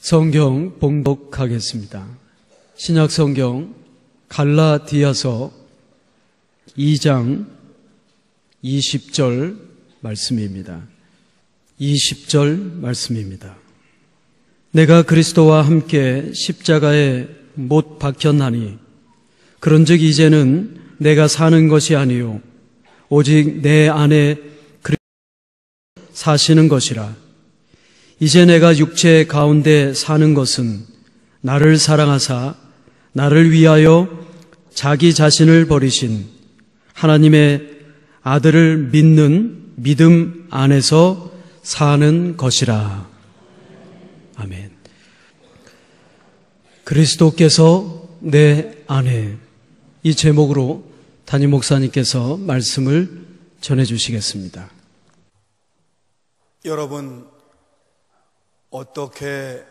성경 봉독하겠습니다. 신약 성경 갈라디아서 2장 20절 말씀입니다. 20절 말씀입니다. 내가 그리스도와 함께 십자가에 못 박혔나니 그런즉 이제는 내가 사는 것이 아니요 오직 내 안에 그리스도 사시는 것이라. 이제 내가 육체 가운데 사는 것은 나를 사랑하사 나를 위하여 자기 자신을 버리신 하나님의 아들을 믿는 믿음 안에서 사는 것이라. 아멘. 그리스도께서 내 안에, 이 제목으로 담임 목사님께서 말씀을 전해주시겠습니다. 여러분, 어떻게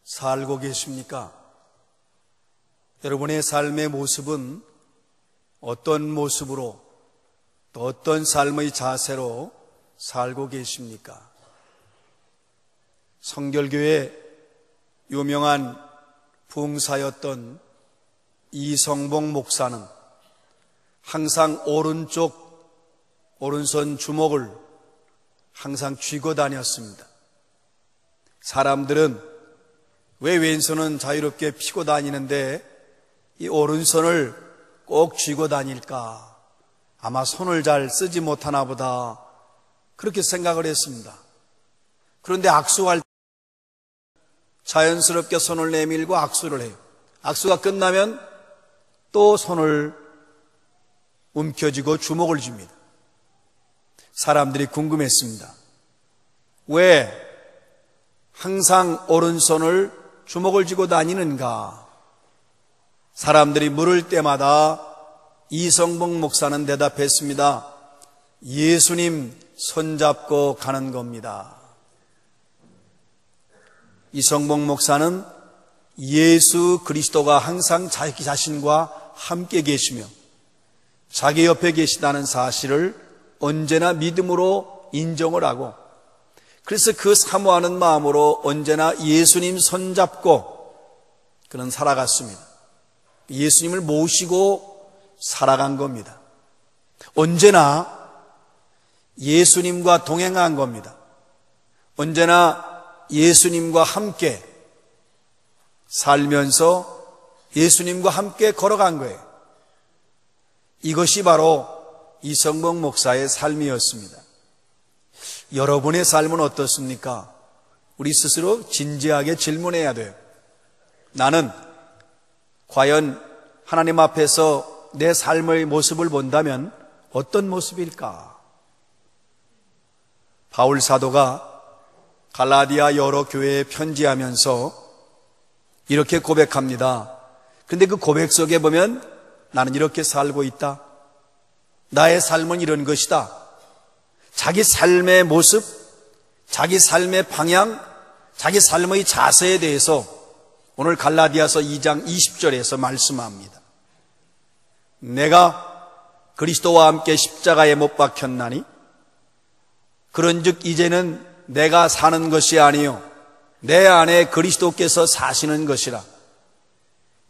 살고 계십니까? 여러분의 삶의 모습은 어떤 모습으로, 또 어떤 삶의 자세로 살고 계십니까? 성결교회 유명한 부흥사였던 이성봉 목사는 항상 오른손 주먹을 항상 쥐고 다녔습니다. 사람들은 왜 왼손은 자유롭게 피고 다니는데 이 오른손을 꼭 쥐고 다닐까? 아마 손을 잘 쓰지 못하나 보다, 그렇게 생각을 했습니다. 그런데 악수할 때 자연스럽게 손을 내밀고 악수를 해요. 악수가 끝나면 또 손을 움켜쥐고 주먹을 줍니다. 사람들이 궁금했습니다. 왜 항상 오른손을 주먹을 쥐고 다니는가? 사람들이 물을 때마다 이성봉 목사는 대답했습니다. 예수님 손잡고 가는 겁니다. 이성봉 목사는 예수 그리스도가 항상 자기 자신과 함께 계시며 자기 옆에 계시다는 사실을 언제나 믿음으로 인정을 하고, 그래서 그 사모하는 마음으로 언제나 예수님 손잡고 그는 살아갔습니다. 예수님을 모시고 살아간 겁니다. 언제나 예수님과 동행한 겁니다. 언제나 예수님과 함께 살면서 예수님과 함께 걸어간 거예요. 이것이 바로 이성봉 목사의 삶이었습니다. 여러분의 삶은 어떻습니까? 우리 스스로 진지하게 질문해야 돼요. 나는 과연 하나님 앞에서 내 삶의 모습을 본다면 어떤 모습일까? 바울 사도가 갈라디아 여러 교회에 편지하면서 이렇게 고백합니다. 근데 그 고백 속에 보면 나는 이렇게 살고 있다. 나의 삶은 이런 것이다. 자기 삶의 모습, 자기 삶의 방향, 자기 삶의 자세에 대해서 오늘 갈라디아서 2장 20절에서 말씀합니다. 내가 그리스도와 함께 십자가에 못 박혔나니 그런즉 이제는 내가 사는 것이 아니요 내 안에 그리스도께서 사시는 것이라.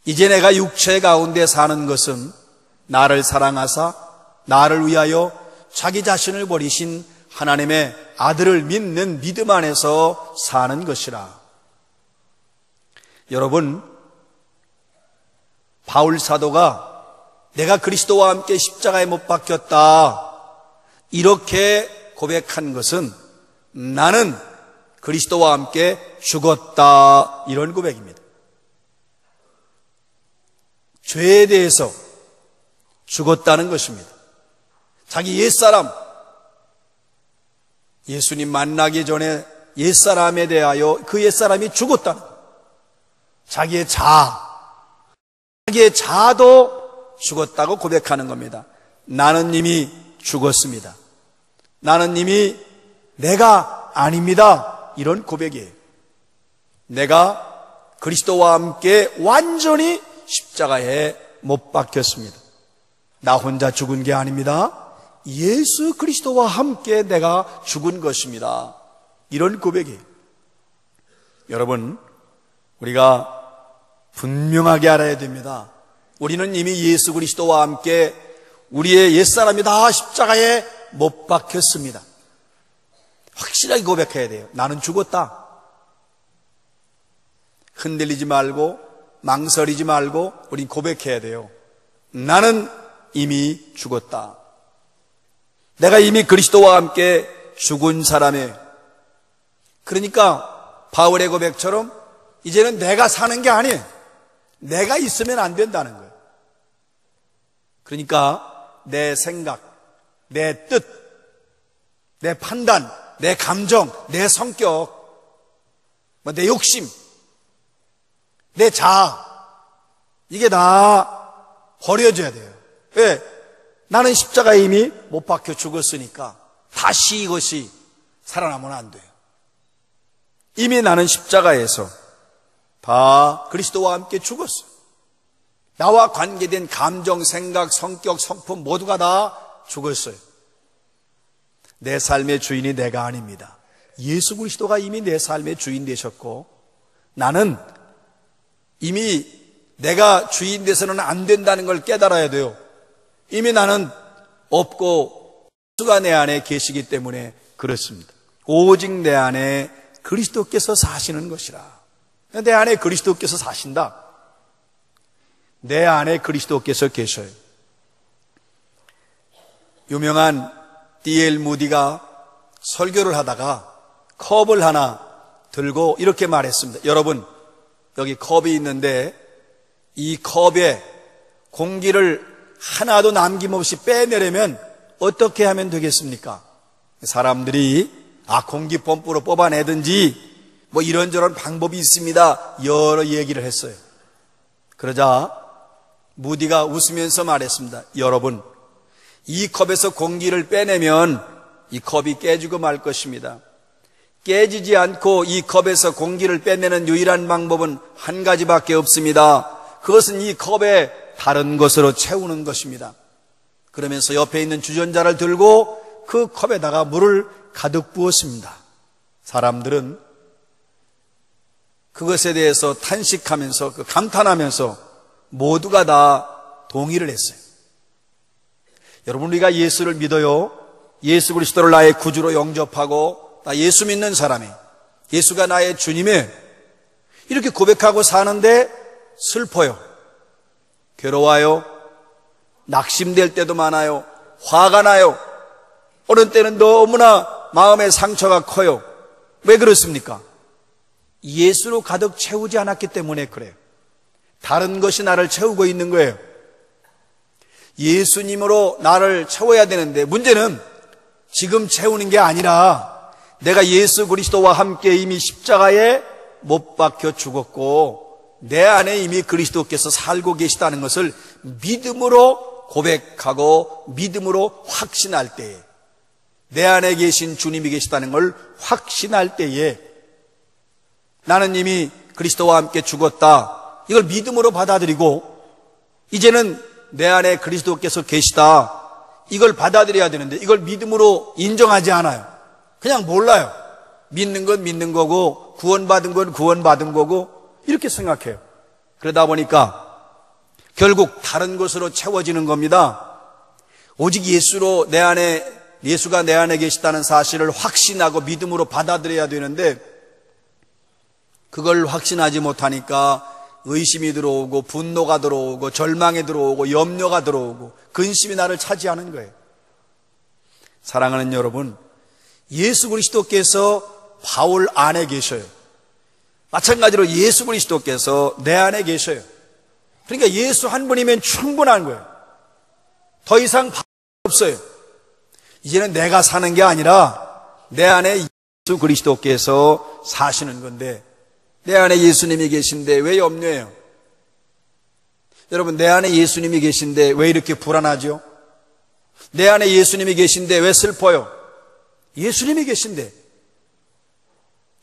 이제 내가 육체 가운데 사는 것은 나를 사랑하사 나를 위하여 자기 자신을 버리신 하나님의 아들을 믿는 믿음 안에서 사는 것이라. 여러분, 바울 사도가 내가 그리스도와 함께 십자가에 못 박혔다 이렇게 고백한 것은 나는 그리스도와 함께 죽었다 이런 고백입니다. 죄에 대해서 죽었다는 것입니다. 자기 옛사람, 예수님 만나기 전에 옛사람에 대하여 그 옛사람이 죽었다는 것. 자기의 자아도 죽었다고 고백하는 겁니다. 나는 이미 죽었습니다. 나는 이미 내가 아닙니다. 이런 고백이에요. 내가 그리스도와 함께 완전히 십자가에 못 박혔습니다. 나 혼자 죽은 게 아닙니다. 예수 그리스도와 함께 내가 죽은 것입니다. 이런 고백이에요. 여러분, 우리가 분명하게 알아야 됩니다. 우리는 이미 예수 그리스도와 함께 우리의 옛사람이 다 십자가에 못 박혔습니다. 확실하게 고백해야 돼요. 나는 죽었다. 흔들리지 말고 망설이지 말고 우린 고백해야 돼요. 나는 이미 죽었다. 내가 이미 그리스도와 함께 죽은 사람이에요. 그러니까 바울의 고백처럼 이제는 내가 사는 게 아니에요. 내가 있으면 안 된다는 거예요. 그러니까 내 생각, 내 뜻, 내 판단, 내 감정, 내 성격, 내 욕심, 내 자아, 이게 다 버려져야 돼요. 왜? 나는 십자가에 이미 못 박혀 죽었으니까 다시 이것이 살아나면 안 돼요. 이미 나는 십자가에서 다 그리스도와 함께 죽었어요. 나와 관계된 감정, 생각, 성격, 성품 모두가 다 죽었어요. 내 삶의 주인이 내가 아닙니다. 예수 그리스도가 이미 내 삶의 주인 되셨고 나는 이미 내가 주인 돼서는 안 된다는 걸 깨달아야 돼요. 이미 나는 없고 예수가 내 안에 계시기 때문에 그렇습니다. 오직 내 안에 그리스도께서 사시는 것이라. 내 안에 그리스도께서 사신다. 내 안에 그리스도께서 계셔요. 유명한 D.L. 무디가 설교를 하다가 컵을 하나 들고 이렇게 말했습니다. 여러분, 여기 컵이 있는데 이 컵에 공기를 하나도 남김없이 빼내려면 어떻게 하면 되겠습니까? 사람들이 공기 펌프로 뽑아내든지 뭐 이런저런 방법이 있습니다. 여러 얘기를 했어요. 그러자 무디가 웃으면서 말했습니다. 여러분, 이 컵에서 공기를 빼내면 이 컵이 깨지고 말 것입니다. 깨지지 않고 이 컵에서 공기를 빼내는 유일한 방법은 한 가지밖에 없습니다. 그것은 이 컵에 다른 것으로 채우는 것입니다. 그러면서 옆에 있는 주전자를 들고 그 컵에다가 물을 가득 부었습니다. 사람들은 그것에 대해서 탄식하면서 감탄하면서 모두가 다 동의를 했어요. 여러분, 우리가 예수를 믿어요. 예수 그리스도를 나의 구주로 영접하고 나 예수 믿는 사람이 예수가 나의 주님이에요. 이렇게 고백하고 사는데 슬퍼요. 괴로워요. 낙심될 때도 많아요. 화가 나요. 어느 때는 너무나 마음의 상처가 커요. 왜 그렇습니까? 예수로 가득 채우지 않았기 때문에 그래요. 다른 것이 나를 채우고 있는 거예요. 예수님으로 나를 채워야 되는데 문제는 지금 채우는 게 아니라 내가 예수 그리스도와 함께 이미 십자가에 못 박혀 죽었고 내 안에 이미 그리스도께서 살고 계시다는 것을 믿음으로 고백하고 믿음으로 확신할 때에, 내 안에 계신 주님이 계시다는 걸 확신할 때에 나는 이미 그리스도와 함께 죽었다, 이걸 믿음으로 받아들이고 이제는 내 안에 그리스도께서 계시다, 이걸 받아들여야 되는데 이걸 믿음으로 인정하지 않아요. 그냥 몰라요. 믿는 건 믿는 거고 구원받은 건 구원받은 거고 이렇게 생각해요. 그러다 보니까 결국 다른 것으로 채워지는 겁니다. 오직 예수로 내 안에, 예수가 내 안에 계시다는 사실을 확신하고 믿음으로 받아들여야 되는데 그걸 확신하지 못하니까 의심이 들어오고 분노가 들어오고 절망이 들어오고 염려가 들어오고 근심이 나를 차지하는 거예요. 사랑하는 여러분, 예수 그리스도께서 바울 안에 계셔요. 마찬가지로 예수 그리스도께서 내 안에 계셔요. 그러니까 예수 한 분이면 충분한 거예요. 더 이상 바울이 없어요. 이제는 내가 사는 게 아니라 내 안에 예수 그리스도께서 사시는 건데, 내 안에 예수님이 계신데 왜 염려해요? 여러분, 내 안에 예수님이 계신데 왜 이렇게 불안하죠? 내 안에 예수님이 계신데 왜 슬퍼요? 예수님이 계신데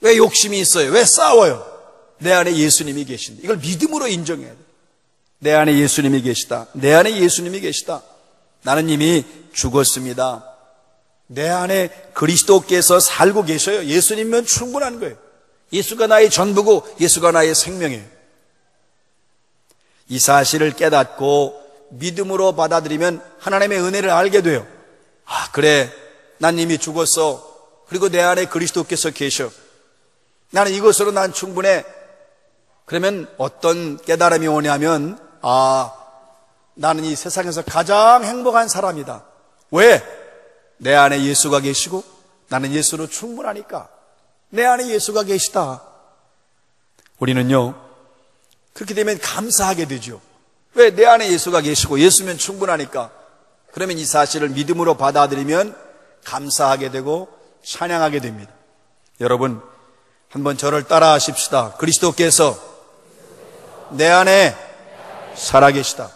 왜 욕심이 있어요? 왜 싸워요? 내 안에 예수님이 계신데 이걸 믿음으로 인정해야 돼요. 내 안에 예수님이 계시다. 내 안에 예수님이 계시다. 나는 이미 죽었습니다. 내 안에 그리스도께서 살고 계셔요. 예수님이면 충분한 거예요. 예수가 나의 전부고 예수가 나의 생명이에요. 이 사실을 깨닫고 믿음으로 받아들이면 하나님의 은혜를 알게 돼요. 아, 그래, 난 이미 죽었어. 그리고 내 안에 그리스도께서 계셔. 나는 이것으로 난 충분해. 그러면 어떤 깨달음이 오냐면, 아, 나는 이 세상에서 가장 행복한 사람이다. 왜? 내 안에 예수가 계시고 나는 예수로 충분하니까. 내 안에 예수가 계시다. 우리는요, 그렇게 되면 감사하게 되죠. 왜? 내 안에 예수가 계시고 예수면 충분하니까. 그러면 이 사실을 믿음으로 받아들이면 감사하게 되고 찬양하게 됩니다. 여러분, 한번 저를 따라 하십시다. 그리스도께서 내 안에 살아계시다.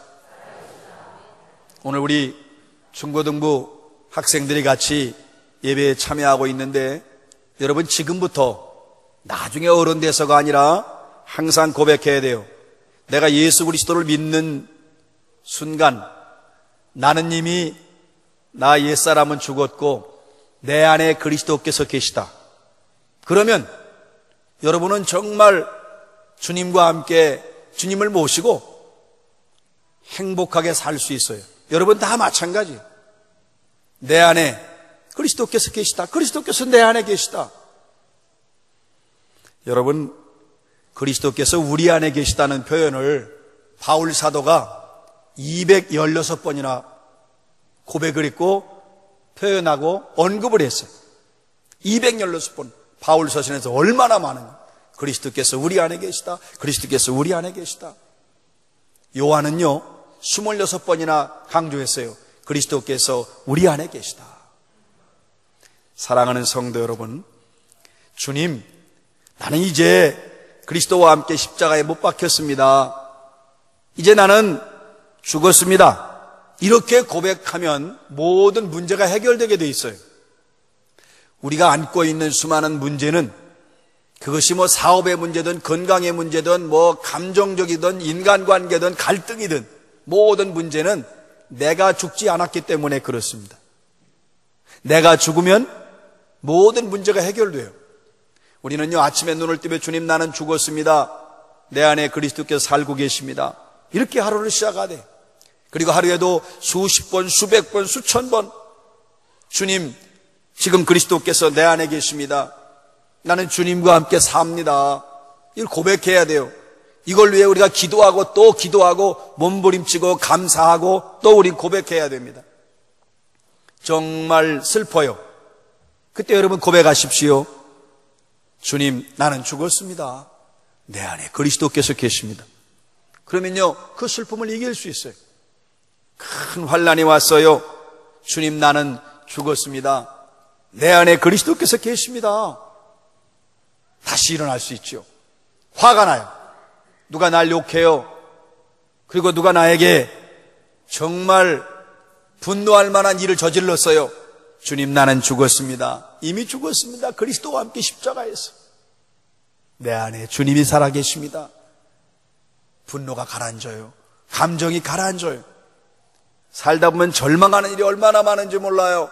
오늘 우리 중고등부 학생들이 같이 예배에 참여하고 있는데, 여러분 지금부터 나중에 어른 돼서가 아니라 항상 고백해야 돼요. 내가 예수 그리스도를 믿는 순간 나는 이미 나 옛사람은 죽었고 내 안에 그리스도께서 계시다. 그러면 여러분은 정말 주님과 함께 주님을 모시고 행복하게 살 수 있어요. 여러분 다 마찬가지. 내 안에 그리스도께서 계시다. 그리스도께서 내 안에 계시다. 여러분, 그리스도께서 우리 안에 계시다는 표현을 바울 사도가 216번이나 고백을 했고 표현하고 언급을 했어요. 216번. 바울 서신에서 얼마나 많은가. 그리스도께서 우리 안에 계시다. 그리스도께서 우리 안에 계시다. 요한은요 26번이나 강조했어요. 그리스도께서 우리 안에 계시다. 사랑하는 성도 여러분, 주님, 나는 이제 그리스도와 함께 십자가에 못 박혔습니다. 이제 나는 죽었습니다. 이렇게 고백하면 모든 문제가 해결되게 돼 있어요. 우리가 안고 있는 수많은 문제는 그것이 뭐 사업의 문제든 건강의 문제든 뭐 감정적이든 인간관계든 갈등이든 모든 문제는 내가 죽지 않았기 때문에 그렇습니다. 내가 죽으면 모든 문제가 해결돼요. 우리는요 아침에 눈을 뜨면 주님 나는 죽었습니다. 내 안에 그리스도께서 살고 계십니다. 이렇게 하루를 시작하되, 그리고 하루에도 수십 번, 수백 번, 수천 번 주님 지금 그리스도께서 내 안에 계십니다. 나는 주님과 함께 삽니다. 이걸 고백해야 돼요. 이걸 위해 우리가 기도하고 또 기도하고 몸부림치고 감사하고 또 우리 고백해야 됩니다. 정말 슬퍼요. 그때 여러분 고백하십시오. 주님, 나는 죽었습니다. 내 안에 그리스도께서 계십니다. 그러면요 그 슬픔을 이길 수 있어요. 큰 환난이 왔어요. 주님, 나는 죽었습니다. 내 안에 그리스도께서 계십니다. 다시 일어날 수 있죠. 화가 나요. 누가 날 욕해요. 그리고 누가 나에게 정말 분노할 만한 일을 저질렀어요. 주님, 나는 죽었습니다. 이미 죽었습니다. 그리스도와 함께 십자가에서. 내 안에 주님이 살아계십니다. 분노가 가라앉아요. 감정이 가라앉아요. 살다 보면 절망하는 일이 얼마나 많은지 몰라요.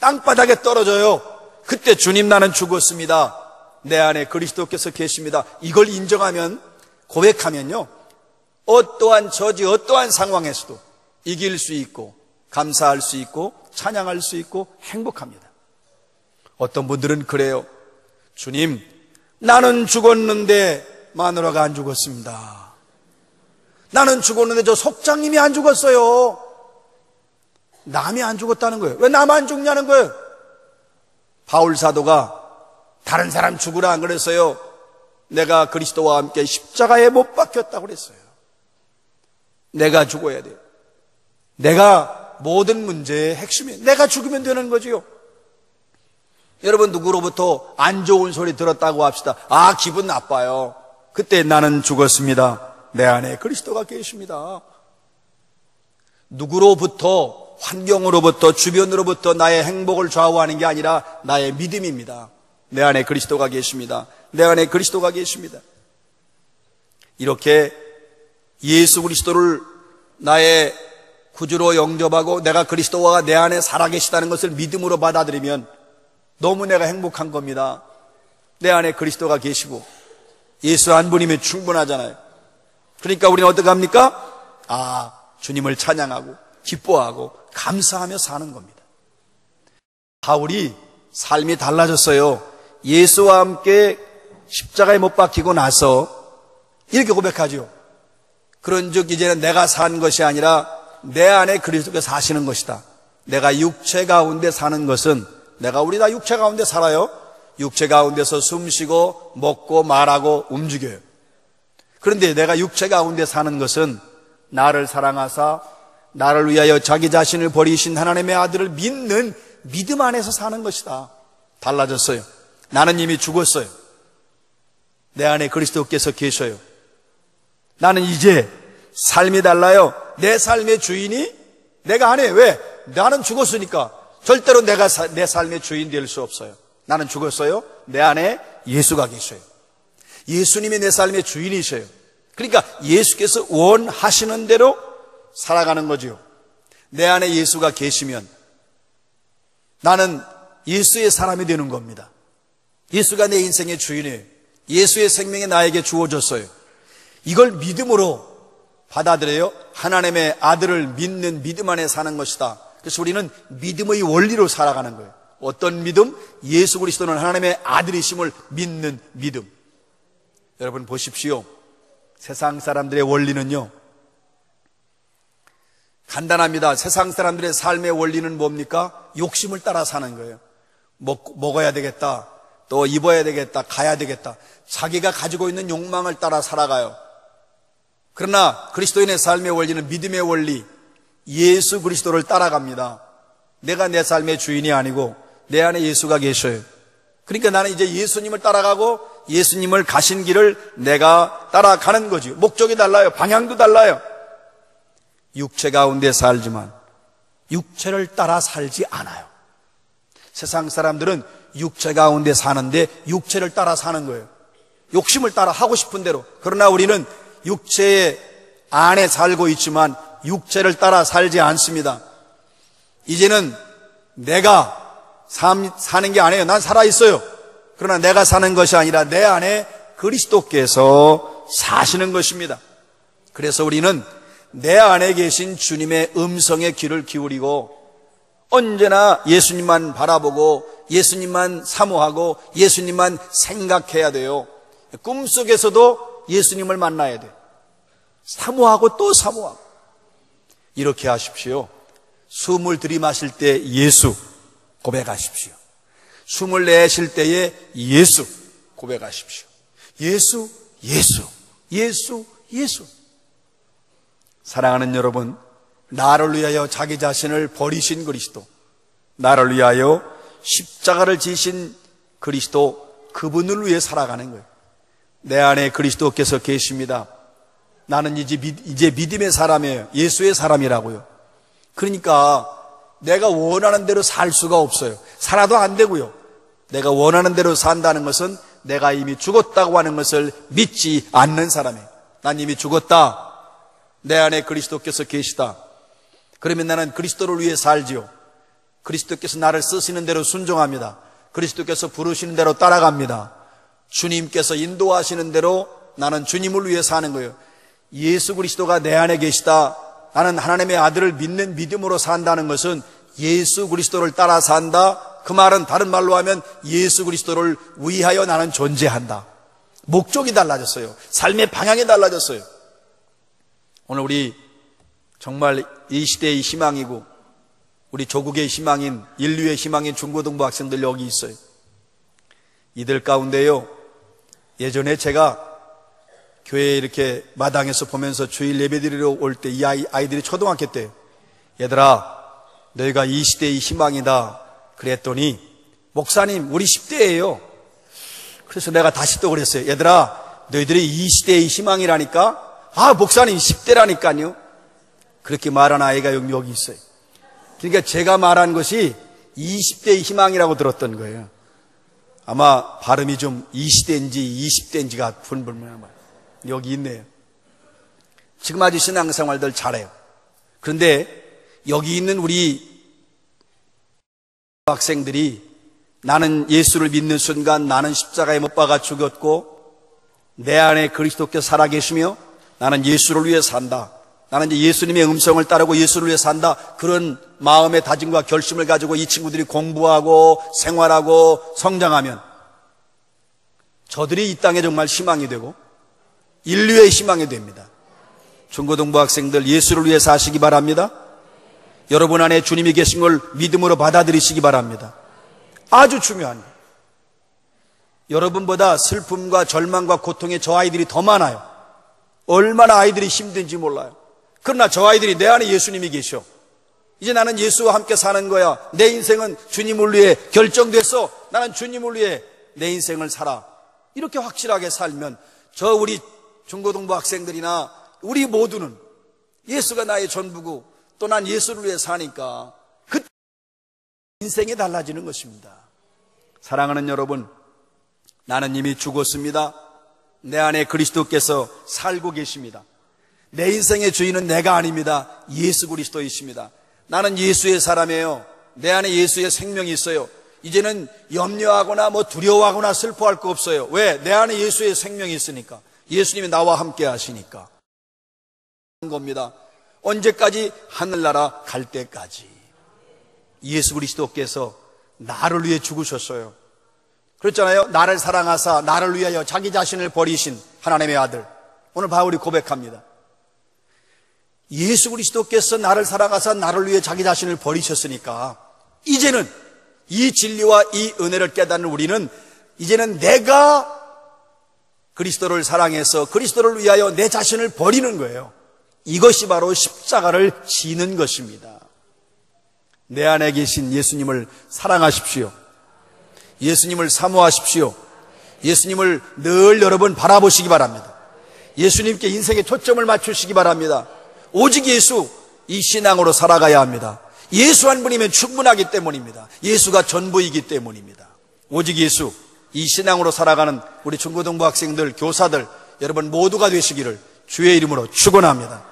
땅바닥에 떨어져요. 그때 주님, 나는 죽었습니다. 내 안에 그리스도께서 계십니다. 이걸 인정하면, 고백하면요 어떠한 저지, 어떠한 상황에서도 이길 수 있고 감사할 수 있고 찬양할 수 있고 행복합니다. 어떤 분들은 그래요. 주님, 나는 죽었는데 마누라가 안 죽었습니다. 나는 죽었는데 저 속장님이 안 죽었어요. 남이 안 죽었다는 거예요. 왜 나만 죽냐는 거예요. 바울 사도가 다른 사람 죽으라 안 그랬어요. 내가 그리스도와 함께 십자가에 못 박혔다고 그랬어요. 내가 죽어야 돼요. 내가 모든 문제의 핵심이에요. 내가 죽으면 되는 거지요. 여러분, 누구로부터 안 좋은 소리 들었다고 합시다. 아, 기분 나빠요. 그때 나는 죽었습니다. 내 안에 그리스도가 계십니다. 누구로부터, 환경으로부터, 주변으로부터 나의 행복을 좌우하는 게 아니라 나의 믿음입니다. 내 안에 그리스도가 계십니다. 내 안에 그리스도가 계십니다. 이렇게 예수 그리스도를 나의 구주로 영접하고 내가 그리스도가 내 안에 살아계시다는 것을 믿음으로 받아들이면 너무 내가 행복한 겁니다. 내 안에 그리스도가 계시고 예수 한 분이면 충분하잖아요. 그러니까 우리는 어떻게 합니까? 주님을 찬양하고 기뻐하고 감사하며 사는 겁니다. 바울이 삶이 달라졌어요. 예수와 함께 십자가에 못 박히고 나서 이렇게 고백하죠. 그런즉 이제는 내가 산 것이 아니라 내 안에 그리스도께서 사시는 것이다. 내가 육체 가운데 사는 것은, 우리 다 육체 가운데 살아요. 육체 가운데서 숨쉬고 먹고 말하고 움직여요. 그런데 내가 육체 가운데 사는 것은 나를 사랑하사 나를 위하여 자기 자신을 버리신 하나님의 아들을 믿는 믿음 안에서 사는 것이다. 달라졌어요. 나는 이미 죽었어요. 내 안에 그리스도께서 계셔요. 나는 이제 삶이 달라요. 내 삶의 주인이 내가 아니에요. 왜? 나는 죽었으니까. 절대로 내가 내 삶의 주인 될 수 없어요. 나는 죽었어요. 내 안에 예수가 계셔요. 예수님이 내 삶의 주인이셔요. 그러니까 예수께서 원하시는 대로 살아가는 거죠. 내 안에 예수가 계시면 나는 예수의 사람이 되는 겁니다. 예수가 내 인생의 주인이에요. 예수의 생명이 나에게 주어졌어요. 이걸 믿음으로 받아들여요. 하나님의 아들을 믿는 믿음 안에 사는 것이다. 그래서 우리는 믿음의 원리로 살아가는 거예요. 어떤 믿음? 예수 그리스도는 하나님의 아들이심을 믿는 믿음. 여러분 보십시오. 세상 사람들의 원리는요, 간단합니다. 세상 사람들의 삶의 원리는 뭡니까? 욕심을 따라 사는 거예요. 먹어야 되겠다, 또 입어야 되겠다, 가야 되겠다. 자기가 가지고 있는 욕망을 따라 살아가요. 그러나 그리스도인의 삶의 원리는 믿음의 원리, 예수 그리스도를 따라갑니다. 내가 내 삶의 주인이 아니고 내 안에 예수가 계셔요. 그러니까 나는 이제 예수님을 따라가고 예수님을 가신 길을 내가 따라가는 거지. 목적이 달라요. 방향도 달라요. 육체 가운데 살지만 육체를 따라 살지 않아요. 세상 사람들은 육체 가운데 사는데 육체를 따라 사는 거예요. 욕심을 따라 하고 싶은 대로. 그러나 우리는 육체 안에 살고 있지만 육체를 따라 살지 않습니다. 이제는 내가 사는 게 아니에요. 난 살아있어요. 그러나 내가 사는 것이 아니라 내 안에 그리스도께서 사시는 것입니다. 그래서 우리는 내 안에 계신 주님의 음성에 귀를 기울이고 언제나 예수님만 바라보고 예수님만 사모하고 예수님만 생각해야 돼요. 꿈속에서도 예수님을 만나야 돼요. 사모하고 또 사모하고. 이렇게 하십시오. 숨을 들이마실 때 예수 고백하십시오. 숨을 내쉴 때에 예수 고백하십시오. 예수, 예수, 예수, 예수. 사랑하는 여러분, 나를 위하여 자기 자신을 버리신 그리스도, 나를 위하여 십자가를 지신 그리스도, 그분을 위해 살아가는 거예요. 내 안에 그리스도께서 계십니다. 나는 이제 믿음의 사람이에요. 예수의 사람이라고요. 그러니까 내가 원하는 대로 살 수가 없어요. 살아도 안 되고요. 내가 원하는 대로 산다는 것은 내가 이미 죽었다고 하는 것을 믿지 않는 사람이에요. 난 이미 죽었다. 내 안에 그리스도께서 계시다. 그러면 나는 그리스도를 위해 살지요. 그리스도께서 나를 쓰시는 대로 순종합니다. 그리스도께서 부르시는 대로 따라갑니다. 주님께서 인도하시는 대로 나는 주님을 위해 사는 거예요. 예수 그리스도가 내 안에 계시다. 나는 하나님의 아들을 믿는 믿음으로 산다는 것은 예수 그리스도를 따라 산다. 그 말은 다른 말로 하면 예수 그리스도를 위하여 나는 존재한다. 목적이 달라졌어요. 삶의 방향이 달라졌어요. 오늘 우리 정말 이 시대의 희망이고 우리 조국의 희망인, 인류의 희망인 중고등부 학생들 여기 있어요. 이들 가운데요, 예전에 제가 교회에 이렇게 마당에서 보면서 주일 예배드리러 올 때 이 아이들이 초등학교 때, 얘들아 너희가 이 시대의 희망이다 그랬더니, 목사님 우리 10대예요. 그래서 내가 다시 또 그랬어요. 얘들아 너희들이 이 시대의 희망이라니까. 아 목사님 10대라니까요. 그렇게 말한 아이가 여기 있어요. 그러니까 제가 말한 것이 20대의 희망이라고 들었던 거예요. 아마 발음이 좀 20대인지 20대인지가 분분해요. 여기 있네요. 지금 아주 신앙생활들 잘해요. 그런데 여기 있는 우리 학생들이 나는 예수를 믿는 순간 나는 십자가에 못 박아 죽었고 내 안에 그리스도께서 살아계시며 나는 예수를 위해 산다. 나는 이제 예수님의 음성을 따르고 예수를 위해 산다. 그런 마음의 다짐과 결심을 가지고 이 친구들이 공부하고 생활하고 성장하면 저들이 이 땅에 정말 희망이 되고 인류의 희망이 됩니다. 중고등부 학생들 예수를 위해 사시기 바랍니다. 여러분 안에 주님이 계신 걸 믿음으로 받아들이시기 바랍니다. 아주 중요한 거예요. 여러분보다 슬픔과 절망과 고통에 저 아이들이 더 많아요. 얼마나 아이들이 힘든지 몰라요. 그러나 저 아이들이 내 안에 예수님이 계셔. 이제 나는 예수와 함께 사는 거야. 내 인생은 주님을 위해 결정됐어. 나는 주님을 위해 내 인생을 살아. 이렇게 확실하게 살면 저 우리 중고등부 학생들이나 우리 모두는 예수가 나의 전부고 또 난 예수를 위해 사니까 그 인생이 달라지는 것입니다. 사랑하는 여러분, 나는 이미 죽었습니다. 내 안에 그리스도께서 살고 계십니다. 내 인생의 주인은 내가 아닙니다. 예수 그리스도이십니다. 나는 예수의 사람이에요. 내 안에 예수의 생명이 있어요. 이제는 염려하거나 두려워하거나 슬퍼할 거 없어요. 왜? 내 안에 예수의 생명이 있으니까. 예수님이 나와 함께 하시니까. 겁니다. 언제까지? 하늘나라 갈 때까지. 예수 그리스도께서 나를 위해 죽으셨어요. 그렇잖아요. 나를 사랑하사 나를 위하여 자기 자신을 버리신 하나님의 아들. 오늘 바울이 고백합니다. 예수 그리스도께서 나를 사랑하사 나를 위해 자기 자신을 버리셨으니까 이제는 이 진리와 이 은혜를 깨닫는 우리는 이제는 내가 그리스도를 사랑해서 그리스도를 위하여 내 자신을 버리는 거예요. 이것이 바로 십자가를 지는 것입니다. 내 안에 계신 예수님을 사랑하십시오. 예수님을 사모하십시오. 예수님을 늘 여러분 바라보시기 바랍니다. 예수님께 인생의 초점을 맞추시기 바랍니다. 오직 예수, 이 신앙으로 살아가야 합니다. 예수 한 분이면 충분하기 때문입니다. 예수가 전부이기 때문입니다. 오직 예수, 이 신앙으로 살아가는 우리 중고등부 학생들, 교사들 여러분 모두가 되시기를 주의 이름으로 축원합니다.